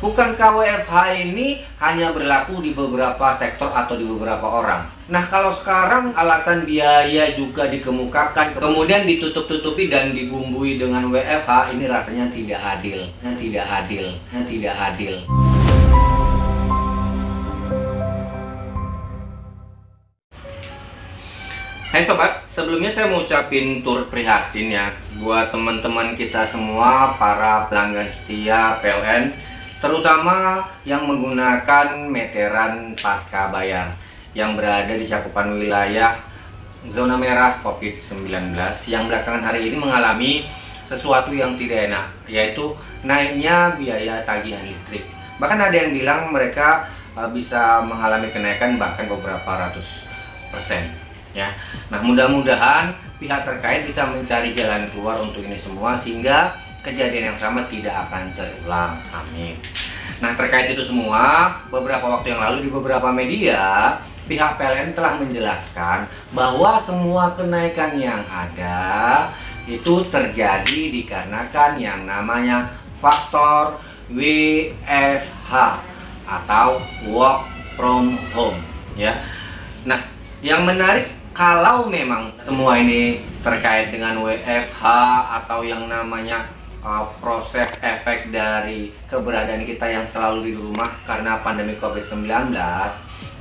Bukankah WFH ini hanya berlaku di beberapa sektor atau di beberapa orang? Nah, kalau sekarang alasan biaya juga dikemukakan, kemudian ditutup-tutupi dan dibumbui dengan WFH, ini rasanya tidak adil. Tidak adil. Tidak adil. Hai sobat, sebelumnya saya mau ucapin turut prihatin ya buat teman-teman kita semua, para pelanggan setia PLN, terutama yang menggunakan meteran pasca bayar yang berada di cakupan wilayah zona merah COVID-19 yang belakangan hari ini mengalami sesuatu yang tidak enak, yaitu naiknya biaya tagihan listrik. Bahkan ada yang bilang mereka bisa mengalami kenaikan bahkan beberapa ratus persen. Ya, nah mudah-mudahan pihak terkait bisa mencari jalan keluar untuk ini semua sehingga kejadian yang sama tidak akan terulang. Amin. Nah, terkait itu semua, beberapa waktu yang lalu di beberapa media pihak PLN telah menjelaskan bahwa semua kenaikan yang ada itu terjadi dikarenakan yang namanya faktor WFH atau work from home ya. Nah, yang menarik, kalau memang semua ini terkait dengan WFH atau yang namanya proses efek dari keberadaan kita yang selalu di rumah karena pandemi COVID-19,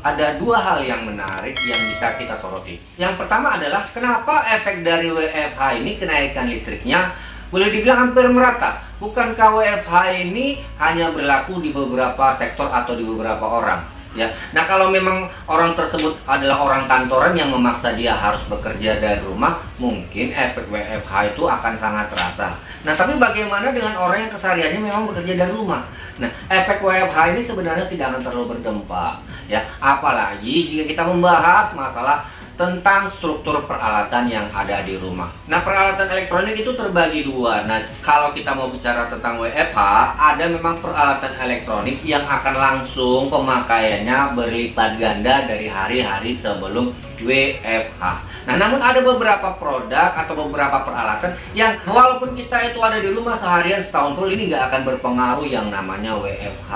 ada dua hal yang menarik yang bisa kita soroti. Yang pertama adalah kenapa efek dari WFH ini kenaikan listriknya boleh dibilang hampir merata. Bukankah WFH ini hanya berlaku di beberapa sektor atau di beberapa orang? Ya, nah kalau memang orang tersebut adalah orang kantoran yang memaksa dia harus bekerja dari rumah, mungkin efek WFH itu akan sangat terasa. Nah, tapi bagaimana dengan orang yang kesehariannya memang bekerja dari rumah? Nah, efek WFH ini sebenarnya tidak akan terlalu berdampak, ya. Apalagi jika kita membahas masalah tentang struktur peralatan yang ada di rumah. Nah, peralatan elektronik itu terbagi dua. Nah, kalau kita mau bicara tentang WFH, ada memang peralatan elektronik yang akan langsung pemakaiannya berlipat ganda dari hari-hari sebelum WFH. Nah, namun ada beberapa produk atau beberapa peralatan yang walaupun kita itu ada di rumah seharian setahun full, ini nggak akan berpengaruh yang namanya WFH.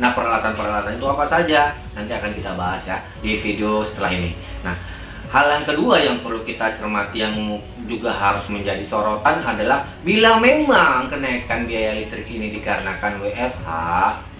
Nah, peralatan-peralatan itu apa saja? Nanti akan kita bahas ya di video setelah ini. Nah, hal yang kedua yang perlu kita cermati yang juga harus menjadi sorotan adalah bila memang kenaikan biaya listrik ini dikarenakan WFH,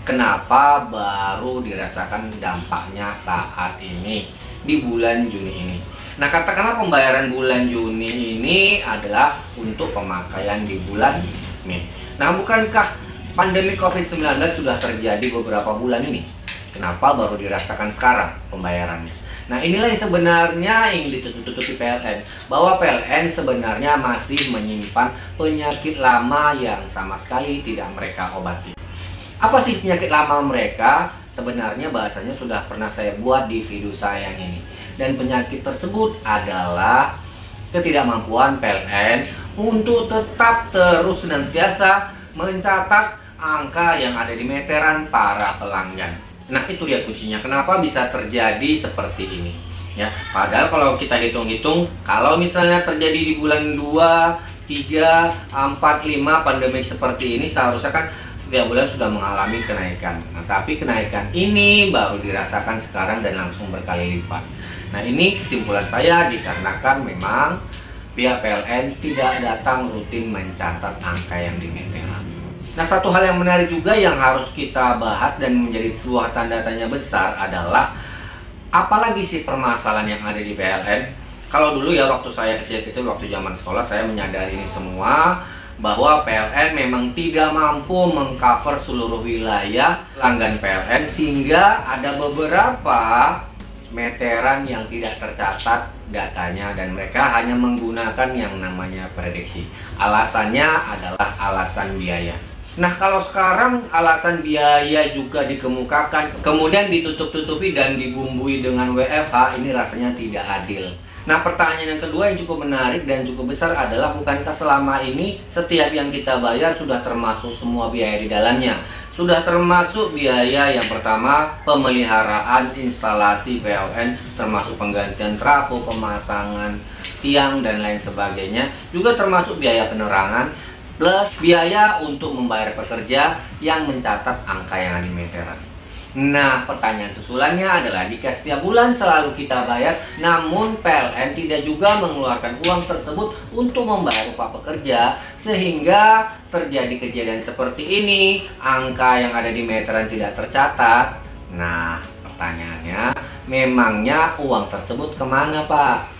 kenapa baru dirasakan dampaknya saat ini di bulan Juni ini? Nah, katakanlah pembayaran bulan Juni ini adalah untuk pemakaian di bulan Mei. Nah, bukankah pandemi COVID-19 sudah terjadi beberapa bulan ini? Kenapa baru dirasakan sekarang pembayarannya? Nah, inilah yang sebenarnya yang ditutup-tutupi PLN, bahwa PLN sebenarnya masih menyimpan penyakit lama yang sama sekali tidak mereka obati. Apa sih penyakit lama mereka? Sebenarnya bahasanya sudah pernah saya buat di video saya yang ini. Dan penyakit tersebut adalah ketidakmampuan PLN untuk tetap terus senantiasa mencatat angka yang ada di meteran para pelanggan. Nah, itu dia kuncinya. Kenapa bisa terjadi seperti ini? Ya, padahal kalau kita hitung-hitung, kalau misalnya terjadi di bulan 2, 3, 4, 5 pandemi seperti ini, seharusnya kan setiap bulan sudah mengalami kenaikan. Nah, tapi kenaikan ini baru dirasakan sekarang dan langsung berkali lipat. Nah, ini kesimpulan saya dikarenakan memang pihak PLN tidak datang rutin mencatat angka yang di meteran. Nah, satu hal yang menarik juga yang harus kita bahas dan menjadi sebuah tanda tanya besar adalah apalagi sih permasalahan yang ada di PLN. Kalau dulu ya waktu saya kecil-kecil, waktu zaman sekolah, saya menyadari ini semua bahwa PLN memang tidak mampu mengcover seluruh wilayah pelanggan PLN sehingga ada beberapa meteran yang tidak tercatat datanya dan mereka hanya menggunakan yang namanya prediksi. Alasannya adalah alasan biaya. Nah, kalau sekarang alasan biaya juga dikemukakan, kemudian ditutup-tutupi dan dibumbui dengan WFH, ini rasanya tidak adil. Nah, pertanyaan yang kedua yang cukup menarik dan cukup besar adalah bukankah selama ini setiap yang kita bayar sudah termasuk semua biaya di dalamnya? Sudah termasuk biaya yang pertama pemeliharaan instalasi PLN, termasuk penggantian trafo, pemasangan tiang dan lain sebagainya, juga termasuk biaya penerangan, plus biaya untuk membayar pekerja yang mencatat angka yang ada di meteran. Nah, pertanyaan susulannya adalah jika setiap bulan selalu kita bayar, namun PLN tidak juga mengeluarkan uang tersebut untuk membayar upah pekerja, sehingga terjadi kejadian seperti ini, angka yang ada di meteran tidak tercatat. Nah, pertanyaannya, memangnya uang tersebut kemana, Pak?